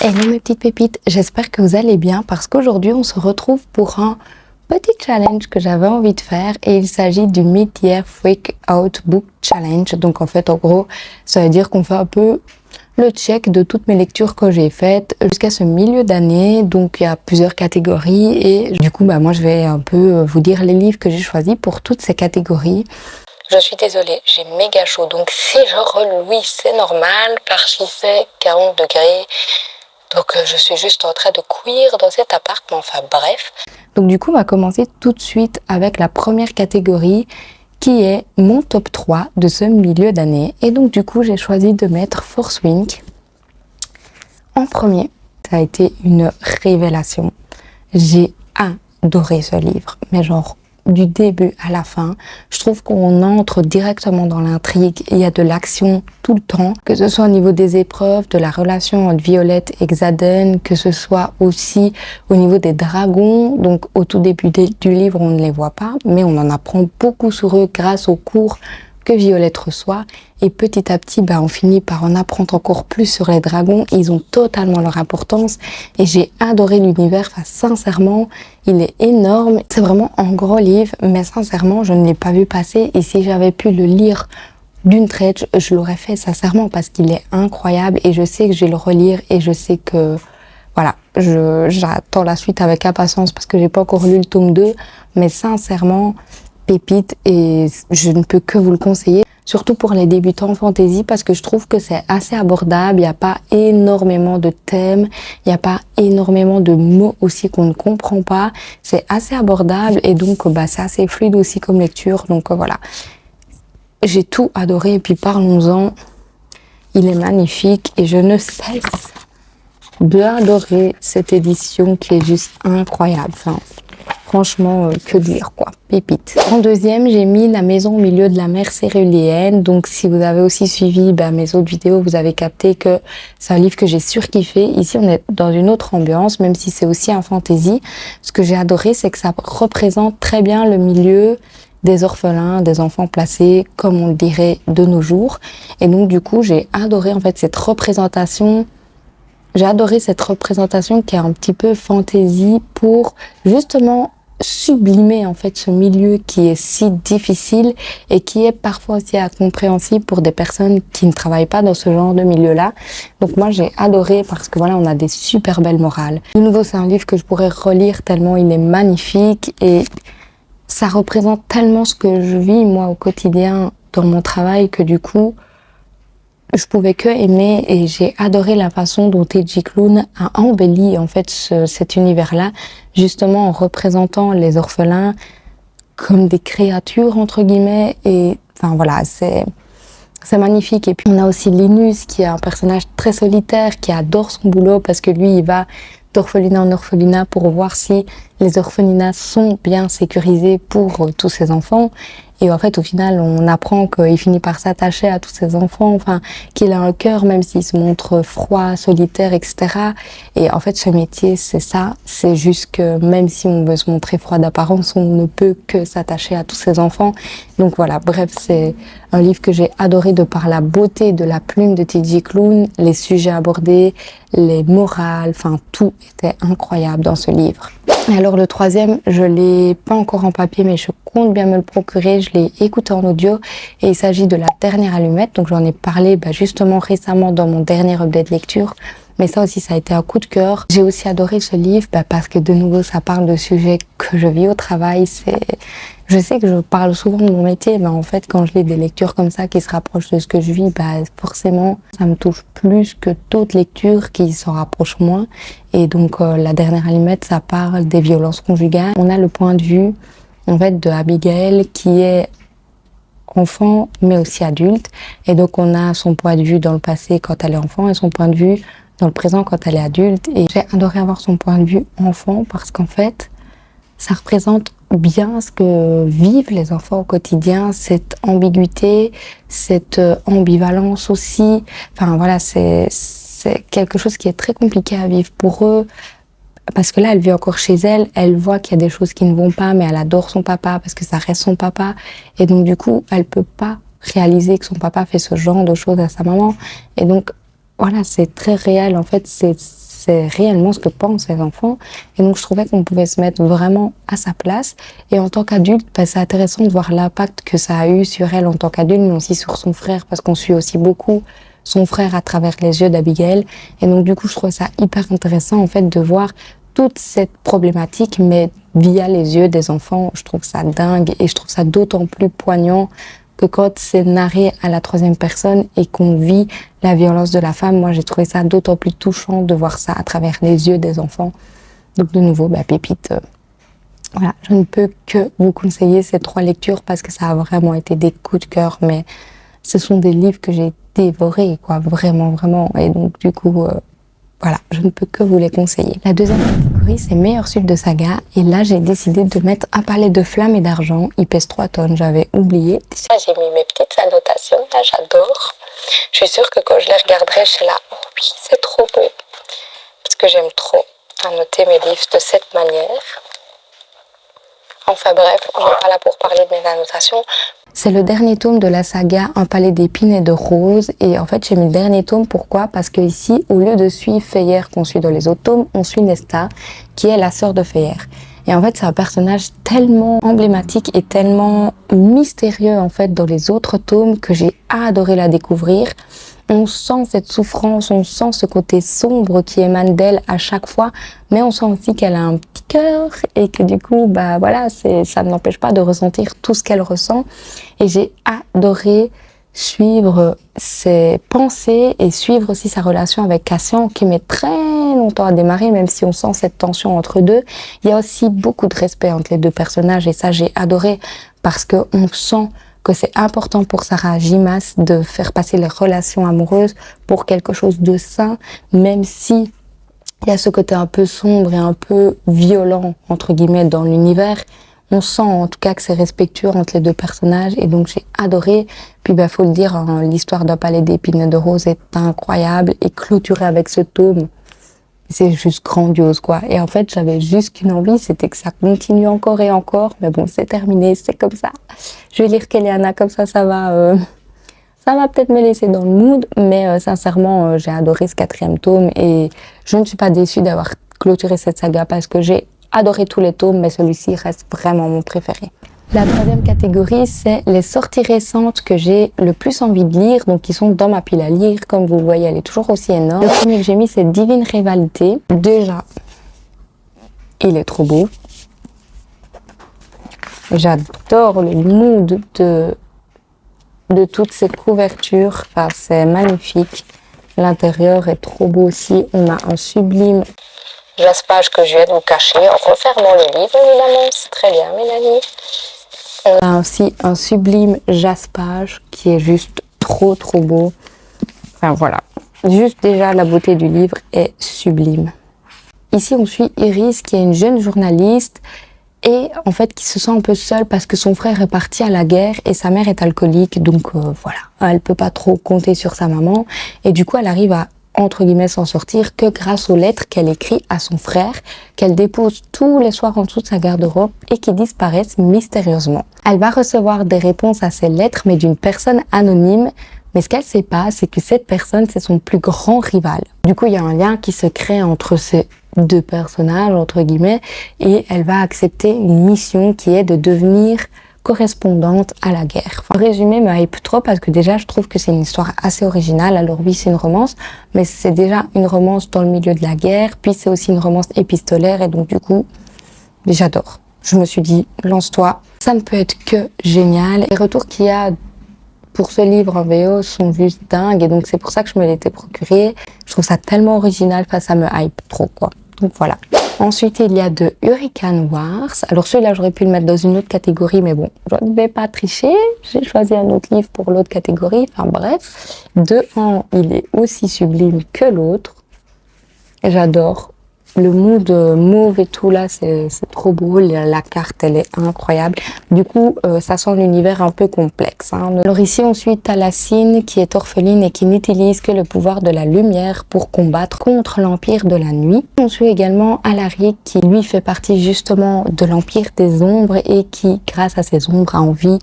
Hello mes petites pépites, j'espère que vous allez bien parce qu'aujourd'hui on se retrouve pour un petit challenge que j'avais envie de faire et il s'agit du Mid-Year Freak Out Book Challenge. Donc en fait en gros ça veut dire qu'on fait un peu le check de toutes mes lectures que j'ai faites jusqu'à ce milieu d'année. Donc il y a plusieurs catégories et du coup moi je vais un peu vous dire les livres que j'ai choisis pour toutes ces catégories. Je suis désolée, j'ai méga chaud, donc si je relouis, c'est normal, parce qu'il fait 40 degrés. Donc je suis juste en train de cuire dans cet appart, mais enfin bref. Donc du coup, on va commencer tout de suite avec la première catégorie, qui est mon top 3 de ce milieu d'année. Et donc du coup, j'ai choisi de mettre Force Wink en premier. Ça a été une révélation. J'ai adoré ce livre, mais genre du début à la fin. Je trouve qu'on entre directement dans l'intrigue. Il y a de l'action tout le temps, que ce soit au niveau des épreuves, de la relation entre Violette et Xaden, que ce soit aussi au niveau des dragons. Donc au tout début du livre, on ne les voit pas, mais on en apprend beaucoup sur eux grâce aux cours que Violette reçoit. Et petit à petit, on finit par en apprendre encore plus sur les dragons. Ils ont totalement leur importance. Et j'ai adoré l'univers. Enfin, sincèrement, il est énorme. C'est vraiment un gros livre. Mais sincèrement, je ne l'ai pas vu passer. Et si j'avais pu le lire d'une traite, je l'aurais fait sincèrement parce qu'il est incroyable. Et je sais que je vais le relire. Et je sais que, voilà, j'attends la suite avec impatience parce que j'ai pas encore lu le tome 2. Mais sincèrement, pépite, et je ne peux que vous le conseiller, surtout pour les débutants en fantasy, parce que je trouve que c'est assez abordable. Il n'y a pas énormément de thèmes, il n'y a pas énormément de mots aussi qu'on ne comprend pas. C'est assez abordable et donc c'est assez fluide aussi comme lecture. Donc voilà, j'ai tout adoré. Et puis parlons-en, il est magnifique et je ne cesse d'adorer cette édition qui est juste incroyable. Enfin, franchement, que dire quoi, pépite. En deuxième, j'ai mis La maison au milieu de la mer céruléenne. Donc si vous avez aussi suivi mes autres vidéos, vous avez capté que c'est un livre que j'ai surkiffé. Ici, on est dans une autre ambiance, même si c'est aussi un fantasy. Ce que j'ai adoré, c'est que ça représente très bien le milieu des orphelins, des enfants placés, comme on le dirait de nos jours. Et donc du coup, j'ai adoré en fait cette représentation. J'ai adoré cette représentation qui est un petit peu fantaisie pour justement sublimer en fait ce milieu qui est si difficile et qui est parfois aussi incompréhensible pour des personnes qui ne travaillent pas dans ce genre de milieu-là. Donc moi j'ai adoré parce que voilà, on a des super belles morales. De nouveau, c'est un livre que je pourrais relire tellement il est magnifique et ça représente tellement ce que je vis moi au quotidien dans mon travail que du coup je pouvais que aimer et j'ai adoré la façon dont T.J. Klune a embelli en fait cet univers-là, justement en représentant les orphelins comme des créatures entre guillemets et enfin voilà, c'est magnifique. Et puis on a aussi Linus qui est un personnage très solitaire qui adore son boulot parce que lui il va d'orphelinat en orphelinat pour voir si les orphelinats sont bien sécurisés pour tous ses enfants. Et en fait, au final, on apprend qu'il finit par s'attacher à tous ses enfants, enfin, qu'il a un cœur, même s'il se montre froid, solitaire, etc. Et en fait, ce métier, c'est ça. C'est juste que même si on veut se montrer froid d'apparence, on ne peut que s'attacher à tous ses enfants. Donc voilà, bref, c'est un livre que j'ai adoré de par la beauté de la plume de T.J. Klune, les sujets abordés, les morales, enfin, tout était incroyable dans ce livre. Et alors le troisième, je l'ai pas encore en papier, mais je compte bien me le procurer. Je l'ai écouté en audio et il s'agit de La dernière allumette. Donc j'en ai parlé justement récemment dans mon dernier update lecture. Mais ça aussi, ça a été un coup de cœur. J'ai aussi adoré ce livre parce que de nouveau, ça parle de sujets que je vis au travail. Je sais que je parle souvent de mon métier, mais en fait, quand je lis des lectures comme ça qui se rapprochent de ce que je vis, forcément, ça me touche plus que d'autres lectures qui s'en rapprochent moins. Et donc, La dernière allumette, ça parle des violences conjugales. On a le point de vue, en fait, de Abigail qui est enfant, mais aussi adulte. Et donc, on a son point de vue dans le passé quand elle est enfant et son point de vue dans le présent quand elle est adulte. Et j'ai adoré avoir son point de vue enfant parce qu'en fait, ça représente bien ce que vivent les enfants au quotidien, cette ambiguïté, cette ambivalence aussi. Enfin voilà, c'est quelque chose qui est très compliqué à vivre pour eux. Parce que là, elle vit encore chez elle, elle voit qu'il y a des choses qui ne vont pas, mais elle adore son papa parce que ça reste son papa. Et donc du coup, elle peut pas réaliser que son papa fait ce genre de choses à sa maman. Et donc, voilà, c'est très réel. En fait, c'est c'est réellement ce que pensent les enfants. Et donc, je trouvais qu'on pouvait se mettre vraiment à sa place. Et en tant qu'adulte, c'est intéressant de voir l'impact que ça a eu sur elle en tant qu'adulte, mais aussi sur son frère, parce qu'on suit aussi beaucoup son frère à travers les yeux d'Abigail. Et donc, du coup, je trouve ça hyper intéressant, en fait, de voir toute cette problématique, mais via les yeux des enfants. Je trouve ça dingue et je trouve ça d'autant plus poignant que quand c'est narré à la troisième personne et qu'on vit la violence de la femme. Moi, j'ai trouvé ça d'autant plus touchant de voir ça à travers les yeux des enfants. Donc, de nouveau, Pépite, voilà, je ne peux que vous conseiller ces 3 lectures parce que ça a vraiment été des coups de cœur, mais ce sont des livres que j'ai dévorés, quoi, vraiment, vraiment. Et donc, du coup, voilà, je ne peux que vous les conseiller. La deuxième catégorie, c'est meilleur suite de saga. Et là, j'ai décidé de mettre Un palais de flammes et d'argent. Il pèse 3 tonnes, j'avais oublié. Ça, j'ai mis mes petites annotations. Là, j'adore. Je suis sûre que quand je les regarderai, je serai là, oh oui, c'est trop beau. Parce que j'aime trop annoter mes livres de cette manière. Enfin bref, on n'est pas là pour parler de mes annotations. C'est le dernier tome de la saga Un palais d'épines et de roses. Et en fait, j'ai mis le dernier tome. Pourquoi? Parce que ici, au lieu de suivre Feyer qu'on suit dans les autres tomes, on suit Nesta, qui est la sœur de Feyer. Et en fait, c'est un personnage tellement emblématique et tellement mystérieux, en fait, dans les autres tomes que j'ai adoré la découvrir. On sent cette souffrance, on sent ce côté sombre qui émane d'elle à chaque fois, mais on sent aussi qu'elle a un petit cœur et que du coup, voilà, ça ne l'empêche pas de ressentir tout ce qu'elle ressent. Et j'ai adoré suivre ses pensées et suivre aussi sa relation avec Cassian qui met très longtemps à démarrer, même si on sent cette tension entre deux. Il y a aussi beaucoup de respect entre les deux personnages et ça, j'ai adoré parce que on sent que c'est important pour Sarah Gimas de faire passer les relations amoureuses pour quelque chose de sain, même si il y a ce côté un peu sombre et un peu violent, entre guillemets, dans l'univers. On sent en tout cas que c'est respectueux entre les deux personnages et donc j'ai adoré. Puis faut le dire, hein, l'histoire d'un palais d'épines et de roses est incroyable et clôturée avec ce tome. C'est juste grandiose, quoi. Et en fait, j'avais juste qu'une envie, c'était que ça continue encore et encore. Mais bon, c'est terminé, c'est comme ça. Je vais lire Keliana, comme ça va peut-être me laisser dans le mood. Mais sincèrement, j'ai adoré ce 4e tome et je ne suis pas déçue d'avoir clôturé cette saga parce que j'ai adoré tous les tomes, mais celui-ci reste vraiment mon préféré. La 3e catégorie, c'est les sorties récentes que j'ai le plus envie de lire, donc qui sont dans ma pile à lire. Comme vous le voyez, elle est toujours aussi énorme. Le premier que j'ai mis, c'est Divine Rivalité. Déjà, il est trop beau. J'adore le mood de toutes ces couvertures. Enfin, c'est magnifique. L'intérieur est trop beau aussi. On a un sublime jaspage que je viens de vous cacher en refermant le livre, évidemment. C'est très bien, Mélanie. On a aussi un sublime jaspage qui est juste trop beau. Enfin voilà, juste déjà la beauté du livre est sublime. Ici on suit Iris qui est une jeune journaliste et en fait qui se sent un peu seule parce que son frère est parti à la guerre et sa mère est alcoolique. Donc voilà, elle peut pas trop compter sur sa maman et du coup elle arrive à entre guillemets s'en sortir que grâce aux lettres qu'elle écrit à son frère, qu'elle dépose tous les soirs en dessous de sa garde-robe et qui disparaissent mystérieusement. Elle va recevoir des réponses à ces lettres mais d'une personne anonyme, mais ce qu'elle sait pas, c'est que cette personne, c'est son plus grand rival. Du coup, il y a un lien qui se crée entre ces deux personnages, entre guillemets, et elle va accepter une mission qui est de devenir correspondante à la guerre. Enfin, le résumé me hype trop parce que déjà je trouve que c'est une histoire assez originale. Alors oui, c'est une romance, mais c'est déjà une romance dans le milieu de la guerre, puis c'est aussi une romance épistolaire et donc du coup, j'adore. Je me suis dit, lance-toi, ça ne peut être que génial. Les retours qu'il y a pour ce livre en VO sont juste dingues et donc c'est pour ça que je me l'étais procuré. Je trouve ça tellement original, enfin ça me hype trop quoi. Donc voilà. Ensuite, il y a de Hurricane Wars. Alors celui-là, j'aurais pu le mettre dans une autre catégorie, mais bon, je ne vais pas tricher. J'ai choisi un autre livre pour l'autre catégorie. Enfin bref, de un, il est aussi sublime que l'autre. J'adore. Le mood mauve et tout là, c'est trop beau. La carte, elle est incroyable. Du coup, ça sent l'univers un peu complexe. Hein. Alors ici, on suit Thalassine qui est orpheline et qui n'utilise que le pouvoir de la lumière pour combattre contre l'Empire de la Nuit. On suit également Alaric qui, lui, fait partie justement de l'Empire des Ombres et qui, grâce à ses ombres, a envie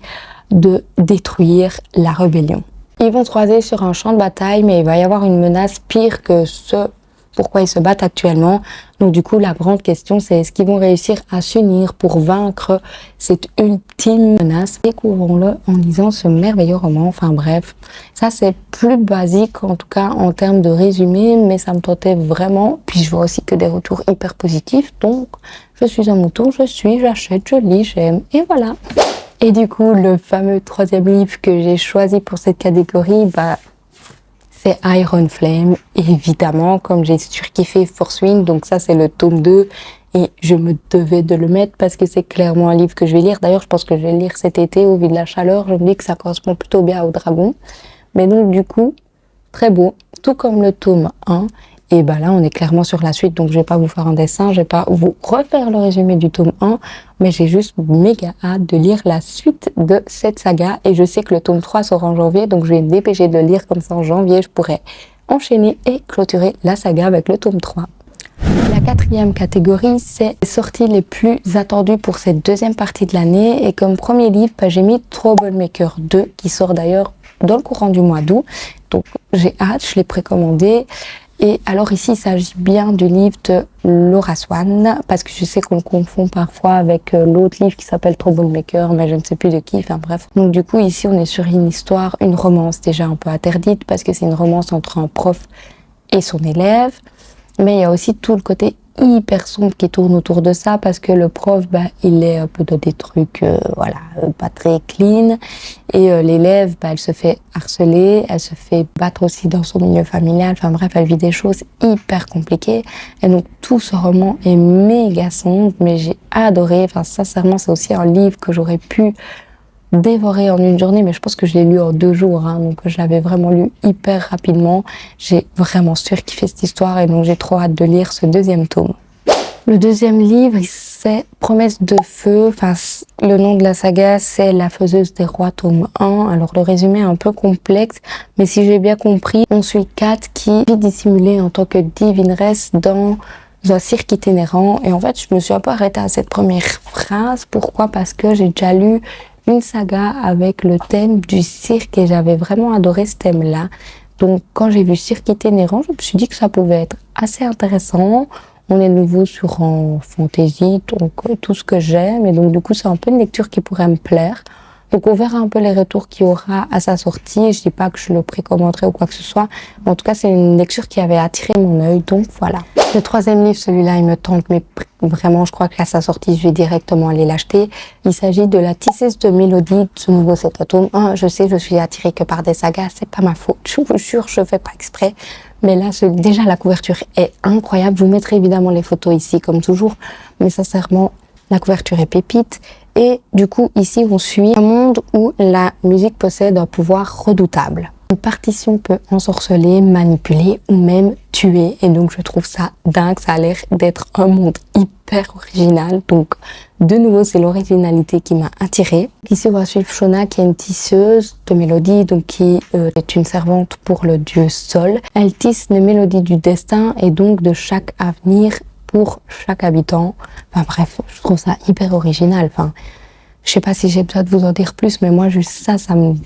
de détruire la rébellion. Ils vont se croiser sur un champ de bataille, mais il va y avoir une menace pire que ce pourquoi ils se battent actuellement. Donc du coup, la grande question, c'est est-ce qu'ils vont réussir à s'unir pour vaincre cette ultime menace? Découvrons-le en lisant ce merveilleux roman. Enfin bref, ça c'est plus basique en tout cas en termes de résumé, mais ça me tentait vraiment. Puis je vois aussi que des retours hyper positifs, donc je suis à mon tour, j'achète, je lis, j'aime, et voilà. Et du coup, le fameux troisième livre que j'ai choisi pour cette catégorie, c'est Iron Flame, évidemment, comme j'ai surkiffé Force Wind, donc ça c'est le tome 2, et je me devais de le mettre parce que c'est clairement un livre que je vais lire. D'ailleurs, je pense que je vais le lire cet été au vu de la chaleur, je me dis que ça correspond plutôt bien au dragon. Mais donc du coup, très beau, tout comme le tome 1, et là on est clairement sur la suite, donc je vais pas vous faire un dessin, je vais pas vous refaire le résumé du tome 1, mais j'ai juste méga hâte de lire la suite de cette saga, et je sais que le tome 3 sort en janvier, donc je vais me dépêcher de le lire, comme ça en janvier je pourrai enchaîner et clôturer la saga avec le tome 3. La quatrième catégorie, c'est les sorties les plus attendues pour cette deuxième partie de l'année, et comme premier livre, j'ai mis Troublemaker 2, qui sort d'ailleurs dans le courant du mois d'août, donc j'ai hâte, je l'ai précommandé. Et alors ici, il s'agit bien du livre de Laura Swan, parce que je sais qu'on le confond parfois avec l'autre livre qui s'appelle Troublemaker, mais je ne sais plus de qui, enfin bref. Donc du coup, ici, on est sur une histoire, une romance déjà un peu interdite, parce que c'est une romance entre un prof et son élève, mais il y a aussi tout le côté hyper sombre qui tourne autour de ça, parce que le prof, il est un peu dans des trucs, pas très clean, et l'élève, elle se fait harceler, elle se fait battre aussi dans son milieu familial, enfin bref, elle vit des choses hyper compliquées, et donc tout ce roman est méga sombre, mais j'ai adoré, enfin sincèrement, c'est aussi un livre que j'aurais pu dévoré en une journée, mais je pense que je l'ai lu en 2 jours, donc je l'avais vraiment lu hyper rapidement. J'ai vraiment surkiffé cette histoire, et donc j'ai trop hâte de lire ce deuxième tome. Le deuxième livre, c'est Promesse de feu. Enfin, le nom de la saga, c'est La faiseuse des rois, tome 1. Alors le résumé est un peu complexe, mais si j'ai bien compris, on suit Kat qui vit dissimulée en tant que divineresse dans un cirque itinérant. Et en fait, je me suis un peu arrêtée à cette première phrase. Pourquoi? Parce que j'ai déjà lu une saga avec le thème du cirque, et j'avais vraiment adoré ce thème-là. Donc, quand j'ai vu cirque itinérant, je me suis dit que ça pouvait être assez intéressant. On est de nouveau sur un fantasy, donc tout ce que j'aime. Et donc, du coup, c'est un peu une lecture qui pourrait me plaire. Donc, on verra un peu les retours qu'il y aura à sa sortie. Je dis pas que je le précommanderai ou quoi que ce soit. Mais en tout cas, c'est une lecture qui avait attiré mon œil. Donc, voilà. Le troisième livre, celui-là, il me tente, mais vraiment, je crois qu'à sa sortie, je vais directement aller l'acheter. Il s'agit de La tisseuse de mélodie, ce nouveau c'est un tome 1. Je sais, je suis attirée que par des sagas, c'est pas ma faute. Je vous jure, je fais pas exprès. Mais là, déjà, la couverture est incroyable. Je vous mettrai évidemment les photos ici, comme toujours. Mais sincèrement, la couverture est pépite. Et du coup, ici, on suit un monde où la musique possède un pouvoir redoutable. Une partition peut ensorceler, manipuler ou même tuer. Et donc, je trouve ça dingue. Ça a l'air d'être un monde hyper original. Donc, de nouveau, c'est l'originalité qui m'a attirée. Ici, on va suivre Shona, qui est une tisseuse de mélodies, donc qui est une servante pour le dieu Sol. Elle tisse les mélodies du destin et donc de chaque avenir pour chaque habitant. Enfin bref, je trouve ça hyper original. Enfin, je sais pas si j'ai besoin de vous en dire plus, mais moi, juste ça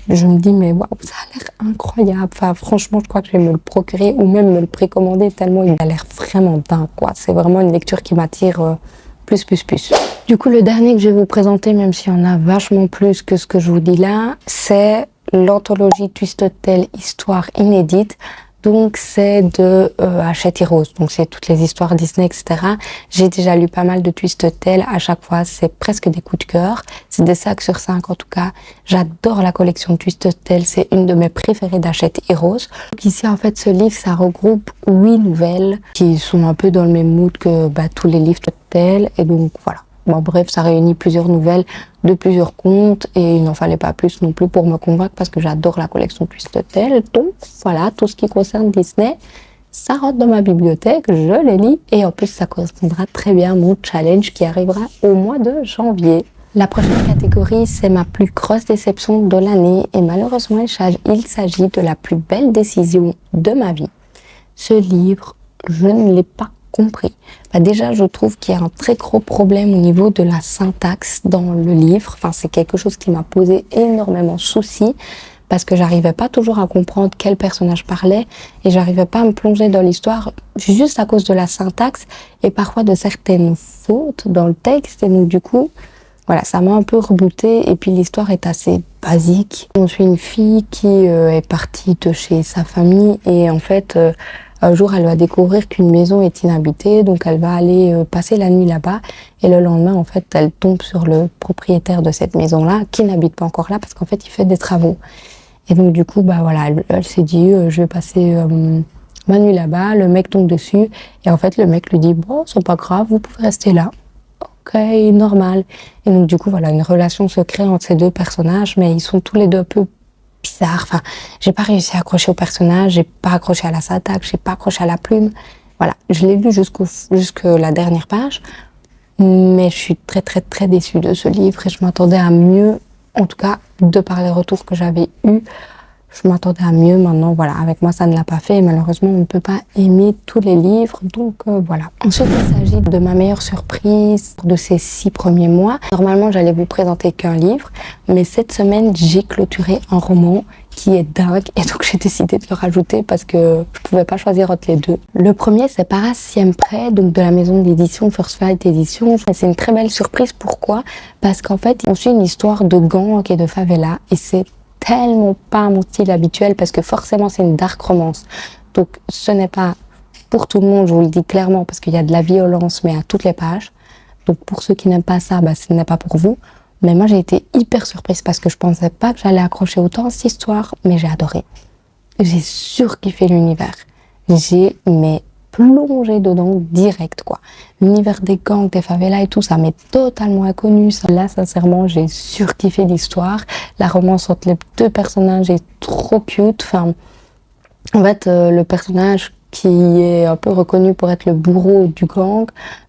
je me dis, mais waouh, ça a l'air incroyable. Enfin, franchement, je crois que je vais me le procurer ou même me le précommander tellement il a l'air vraiment dingue, quoi. C'est vraiment une lecture qui m'attire plus. Du coup, le dernier que je vais vous présenter, même s'il y en a vachement plus que ce que je vous dis là, c'est l'anthologie Twisted Tale Histoire inédite. Donc c'est de Hachette Heroes, donc c'est toutes les histoires Disney, etc. J'ai déjà lu pas mal de Twisted Tale, à chaque fois c'est presque des coups de cœur, c'est des 5 sur 5 en tout cas. J'adore la collection Twisted Tale, c'est une de mes préférées d'Hachette Heroes. Donc ici en fait ce livre ça regroupe 8 nouvelles qui sont un peu dans le même mood que tous les livres Twisted Tale, et donc voilà. Bon, bref, ça réunit plusieurs nouvelles de plusieurs contes, et il n'en fallait pas plus non plus pour me convaincre, parce que j'adore la collection Twisted Tale. Donc voilà, tout ce qui concerne Disney, ça rentre dans ma bibliothèque, je les lis, et en plus ça correspondra très bien à mon challenge qui arrivera au mois de janvier. La prochaine catégorie, c'est ma plus grosse déception de l'année, et malheureusement il s'agit de la plus belle décision de ma vie. Ce livre, je ne l'ai pas compris. Déjà, je trouve qu'il y a un très gros problème au niveau de la syntaxe dans le livre. Enfin, c'est quelque chose qui m'a posé énormément de soucis, parce que j'arrivais pas toujours à comprendre quel personnage parlait et j'arrivais pas à me plonger dans l'histoire juste à cause de la syntaxe et parfois de certaines fautes dans le texte. Et donc du coup, voilà, ça m'a un peu rebooté et puis l'histoire est assez basique. On suit une fille qui est partie de chez sa famille et en fait, un jour, elle va découvrir qu'une maison est inhabitée, donc elle va aller passer la nuit là-bas et le lendemain, en fait, elle tombe sur le propriétaire de cette maison-là qui n'habite pas encore là parce qu'en fait, il fait des travaux. Et donc du coup, bah voilà, elle s'est dit, je vais passer ma nuit là-bas. Le mec tombe dessus et en fait, le mec lui dit, bon, c'est pas grave, vous pouvez rester là. Ok, normal. Et donc du coup, voilà, une relation se crée entre ces deux personnages, mais ils sont tous les deux un peu bizarres. Enfin, j'ai pas réussi à accrocher au personnage, j'ai pas accroché à la syntaxe, j'ai pas accroché à la plume. Voilà, je l'ai lu jusque la dernière page, mais je suis très très très déçue de ce livre et je m'attendais à mieux, en tout cas, de par les retours que j'avais eus. Je m'attendais à mieux, maintenant voilà, avec moi ça ne l'a pas fait et malheureusement on ne peut pas aimer tous les livres, donc voilà. Ensuite il s'agit de ma meilleure surprise de ces 6 premiers mois. Normalement j'allais vous présenter qu'un livre, mais cette semaine j'ai clôturé un roman qui est dingue et donc j'ai décidé de le rajouter parce que je pouvais pas choisir entre les deux. Le premier c'est Para Siempre, donc de la maison d'édition First Flight Edition. C'est une très belle surprise, pourquoi? Parce qu'en fait on suit une histoire de gang et de favela et c'est tellement pas mon style habituel parce que forcément c'est une dark romance. Donc ce n'est pas pour tout le monde, je vous le dis clairement, parce qu'il y a de la violence mais à toutes les pages. Donc pour ceux qui n'aiment pas ça, bah, ce n'est pas pour vous. Mais moi j'ai été hyper surprise parce que je pensais pas que j'allais accrocher autant à cette histoire, mais j'ai adoré. J'ai surkiffé l'univers. J'ai plongé dedans direct quoi. L'univers des gangs, des favelas et tout, ça m'est totalement inconnu. Là, sincèrement, j'ai surkiffé l'histoire. La romance entre les deux personnages est trop cute. Enfin, en fait, le personnage qui est un peu reconnu pour être le bourreau du gang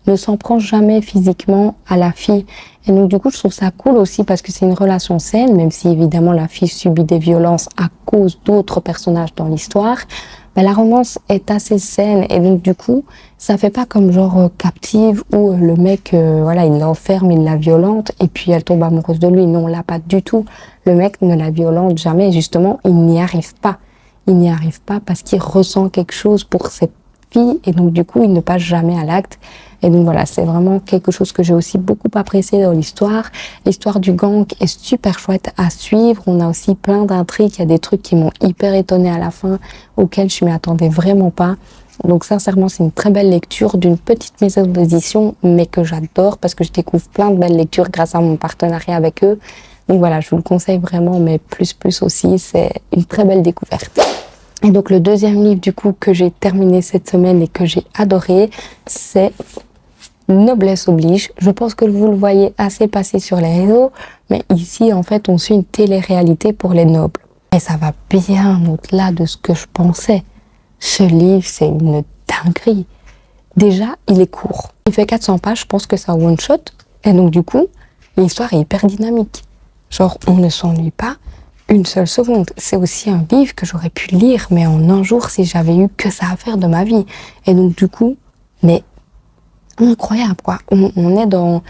ne s'en prend jamais physiquement à la fille. Et donc, du coup, je trouve ça cool aussi parce que c'est une relation saine, même si évidemment la fille subit des violences à cause d'autres personnages dans l'histoire. Ben, la romance est assez saine et donc du coup ça fait pas comme genre Captive où le mec voilà, il l'enferme, il la violente et puis elle tombe amoureuse de lui. Non, là pas du tout, le mec ne la violente jamais, justement il n'y arrive pas parce qu'il ressent quelque chose pour cette fille et donc du coup il ne passe jamais à l'acte. Et donc voilà, c'est vraiment quelque chose que j'ai aussi beaucoup apprécié dans l'histoire. L'histoire du gang est super chouette à suivre. On a aussi plein d'intrigues. Il y a des trucs qui m'ont hyper étonnée à la fin, auxquels je m'y attendais vraiment pas. Donc sincèrement, c'est une très belle lecture d'une petite maison d'édition, mais que j'adore parce que je découvre plein de belles lectures grâce à mon partenariat avec eux. Donc voilà, je vous le conseille vraiment, mais plus aussi, c'est une très belle découverte. Et donc le deuxième livre du coup que j'ai terminé cette semaine et que j'ai adoré, c'est Noblesse oblige. Je pense que vous le voyez assez passer sur les réseaux, mais ici en fait on suit une télé-réalité pour les nobles. Et ça va bien au-delà de ce que je pensais. Ce livre c'est une dinguerie. Déjà il est court, il fait 400 pages, je pense que c'est un one shot, et donc du coup l'histoire est hyper dynamique. Genre on ne s'ennuie pas une seule seconde. C'est aussi un livre que j'aurais pu lire mais en un jour si j'avais eu que ça à faire de ma vie. Et donc du coup, mais incroyable quoi. On est dans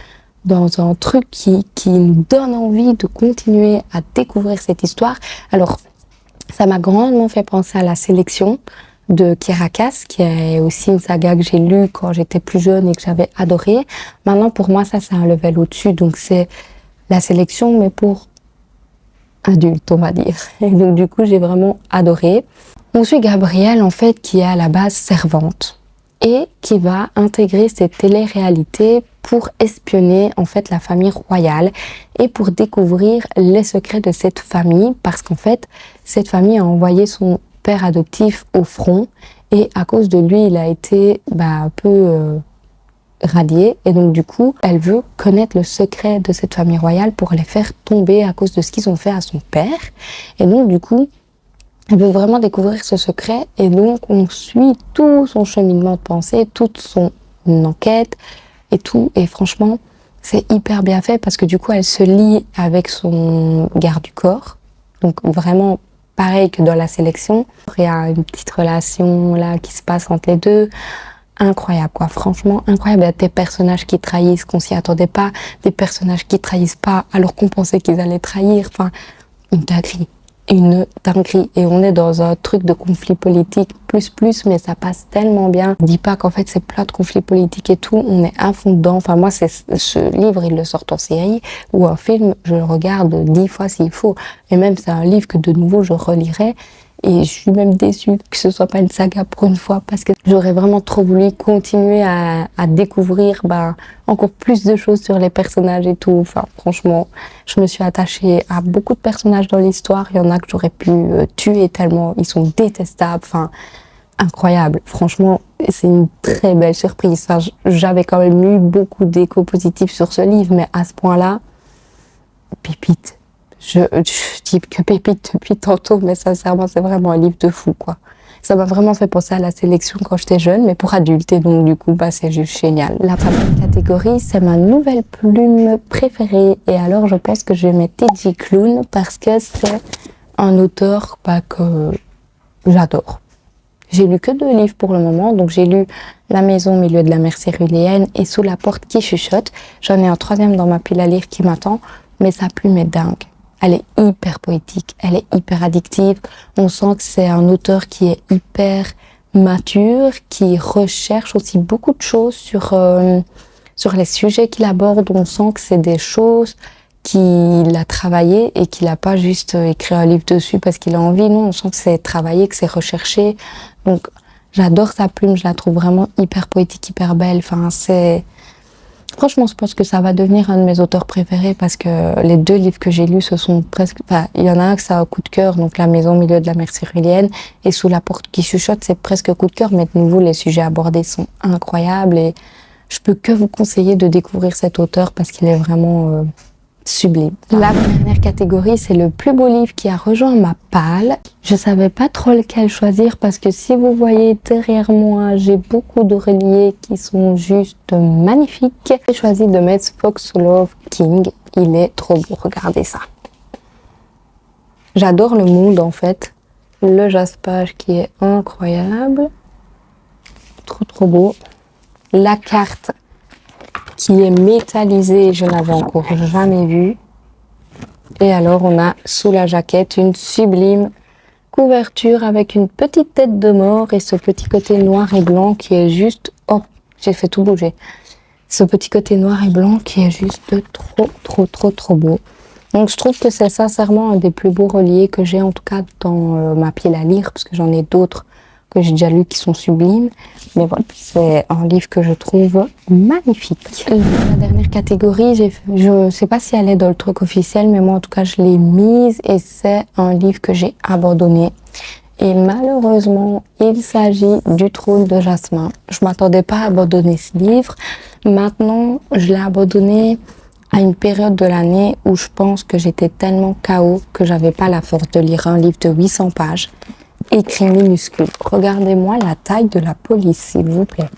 un truc qui nous donne envie de continuer à découvrir cette histoire. Alors, ça m'a grandement fait penser à La Sélection de Kiera Cass, qui est aussi une saga que j'ai lue quand j'étais plus jeune et que j'avais adoré. Maintenant, pour moi, ça, c'est un level au-dessus. Donc, c'est La Sélection, mais pour adultes, on va dire. Et donc, du coup, j'ai vraiment adoré. On suit Gabrielle, en fait, qui est à la base servante et qui va intégrer cette télé-réalité pour espionner en fait la famille royale et pour découvrir les secrets de cette famille parce qu'en fait cette famille a envoyé son père adoptif au front et à cause de lui il a été un peu radié et donc du coup elle veut connaître le secret de cette famille royale pour les faire tomber à cause de ce qu'ils ont fait à son père et donc du coup elle veut vraiment découvrir ce secret et donc on suit tout son cheminement de pensée, toute son enquête et tout. Et franchement, c'est hyper bien fait parce que du coup, elle se lie avec son garde du corps. Donc vraiment pareil que dans La Sélection. Il y a une petite relation là qui se passe entre les deux. Incroyable quoi, franchement incroyable. Il y a des personnages qui trahissent qu'on s'y attendait pas, des personnages qui trahissent pas alors qu'on pensait qu'ils allaient trahir. Enfin, une dinguerie. une dinguerie. Et on est dans un truc de conflit politique plus, mais ça passe tellement bien. Je dis pas qu'en fait c'est plein de conflits politiques et tout, on est à fond dedans. Enfin moi, c'est ce livre, il le sort en série ou en film, je le regarde 10 fois s'il faut. Et même c'est un livre que de nouveau je relirai. Et je suis même déçue que ce soit pas une saga pour une fois, parce que j'aurais vraiment trop voulu continuer à découvrir encore plus de choses sur les personnages et tout. Enfin, franchement, je me suis attachée à beaucoup de personnages dans l'histoire. Il y en a que j'aurais pu tuer tellement ils sont détestables. Enfin, incroyable. Franchement, c'est une très belle surprise. Enfin, j'avais quand même eu beaucoup d'échos positifs sur ce livre, mais à ce point-là, pépite. Je dis que pépite depuis tantôt, mais sincèrement, c'est vraiment un livre de fou, quoi. Ça m'a vraiment fait penser à La Sélection quand j'étais jeune, mais pour adultes, et donc du coup, c'est juste génial. La première catégorie, c'est ma nouvelle plume préférée, et alors je pense que je vais mettre T.J. Klune, parce que c'est un auteur que j'adore. J'ai lu que 2 livres pour le moment, donc j'ai lu La Maison au milieu de la mer céruléenne et Sous la porte qui chuchote. J'en ai un 3e dans ma pile à lire qui m'attend, mais sa plume est dingue. Elle est hyper poétique, elle est hyper addictive. On sent que c'est un auteur qui est hyper mature, qui recherche aussi beaucoup de choses sur les sujets qu'il aborde. On sent que c'est des choses qu'il a travaillé et qu'il a pas juste écrit un livre dessus parce qu'il a envie. Non, on sent que c'est travaillé, que c'est recherché. Donc, j'adore sa plume, je la trouve vraiment hyper poétique, hyper belle. Enfin, franchement, je pense que ça va devenir un de mes auteurs préférés parce que les 2 livres que j'ai lus, ce sont presque... Enfin, il y en a un que c'est un coup de cœur, donc La Maison au milieu de la mer céruléenne, et Sous la porte qui chuchote, c'est presque coup de cœur, mais de nouveau, les sujets abordés sont incroyables et je peux que vous conseiller de découvrir cet auteur parce qu'il est vraiment sublime. La dernière catégorie, c'est le plus beau livre qui a rejoint ma palle. Je savais pas trop lequel choisir parce que si vous voyez derrière moi, j'ai beaucoup de reliés qui sont juste magnifiques. J'ai choisi de mettre Fox Love King. Il est trop beau, regardez ça. J'adore le mood en fait. Le jaspage qui est incroyable. Trop beau. La carte qui est métallisée, je n'avais encore jamais vu. Et alors, on a sous la jaquette une sublime couverture avec une petite tête de mort et ce petit côté noir et blanc qui est juste... Oh, j'ai fait tout bouger. Ce petit côté noir et blanc qui est juste trop beau. Donc, je trouve que c'est sincèrement un des plus beaux reliés que j'ai, en tout cas, dans ma pile à lire, parce que j'en ai d'autres que j'ai déjà lus qui sont sublimes. Mais voilà, c'est un livre que je trouve magnifique. La dernière catégorie, je sais pas si elle est dans le truc officiel, mais moi en tout cas je l'ai mise et c'est un livre que j'ai abandonné. Et malheureusement, il s'agit du Trône de Jasmin. Je m'attendais pas à abandonner ce livre. Maintenant, je l'ai abandonné à une période de l'année où je pense que j'étais tellement KO que j'avais pas la force de lire un livre de 800 pages. Écrit minuscule. Regardez-moi la taille de la police, s'il vous plaît.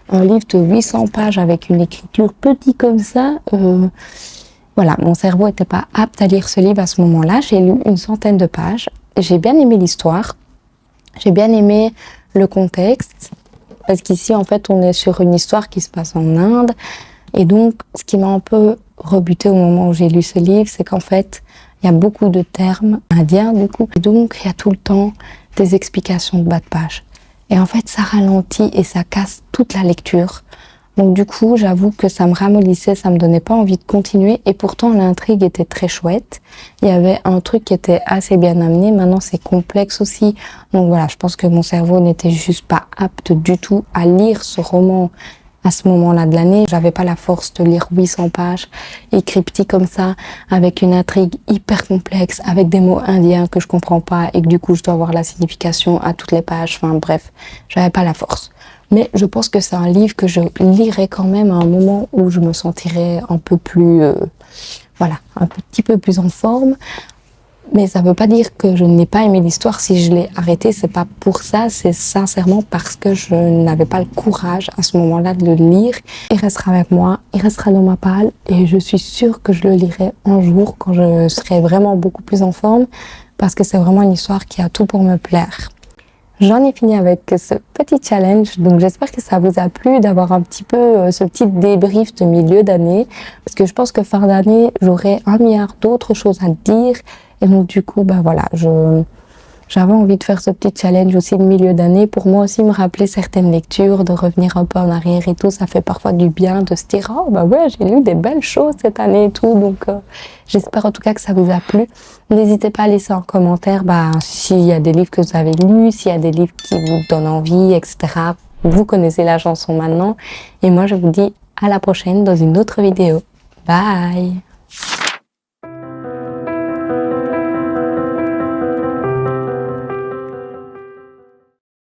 Un livre de 800 pages avec une écriture petit comme ça. Voilà, mon cerveau n'était pas apte à lire ce livre à ce moment-là. J'ai lu une centaine de pages. J'ai bien aimé l'histoire. J'ai bien aimé le contexte. Parce qu'ici, en fait, on est sur une histoire qui se passe en Inde. Et donc, ce qui m'a un peu rebuté au moment où j'ai lu ce livre, c'est qu'en fait, il y a beaucoup de termes indiens, du coup. Et donc, il y a tout le temps des explications de bas de page. Et en fait, ça ralentit et ça casse toute la lecture. Donc du coup, j'avoue que ça me ramollissait, ça me donnait pas envie de continuer. Et pourtant, l'intrigue était très chouette. Il y avait un truc qui était assez bien amené. Maintenant, c'est complexe aussi. Donc voilà, je pense que mon cerveau n'était juste pas apte du tout à lire ce roman à ce moment-là de l'année. J'avais pas la force de lire 800 pages, écrit petit comme ça, avec une intrigue hyper complexe, avec des mots indiens que je comprends pas et que du coup je dois avoir la signification à toutes les pages. Enfin bref, j'avais pas la force. Mais je pense que c'est un livre que je lirai quand même à un moment où je me sentirais un peu plus, un petit peu plus en forme. Mais ça veut pas dire que je n'ai pas aimé l'histoire. Si je l'ai arrêté, c'est pas pour ça. C'est sincèrement parce que je n'avais pas le courage à ce moment-là de le lire. Il restera avec moi, il restera dans ma palle et je suis sûre que je le lirai un jour quand je serai vraiment beaucoup plus en forme parce que c'est vraiment une histoire qui a tout pour me plaire. J'en ai fini avec ce petit challenge, donc j'espère que ça vous a plu d'avoir un petit peu ce petit débrief de milieu d'année, parce que je pense que fin d'année, j'aurai 1 milliard d'autres choses à dire Et donc du coup, bah voilà, j'avais envie de faire ce petit challenge aussi de milieu d'année pour moi aussi me rappeler certaines lectures, de revenir un peu en arrière et tout. Ça fait parfois du bien de se dire oh bah ouais, j'ai lu des belles choses cette année et tout. Donc j'espère en tout cas que ça vous a plu. N'hésitez pas à laisser en commentaire s'il y a des livres que vous avez lus, s'il y a des livres qui vous donnent envie, etc. Vous connaissez la chanson maintenant. Et moi je vous dis à la prochaine dans une autre vidéo. Bye!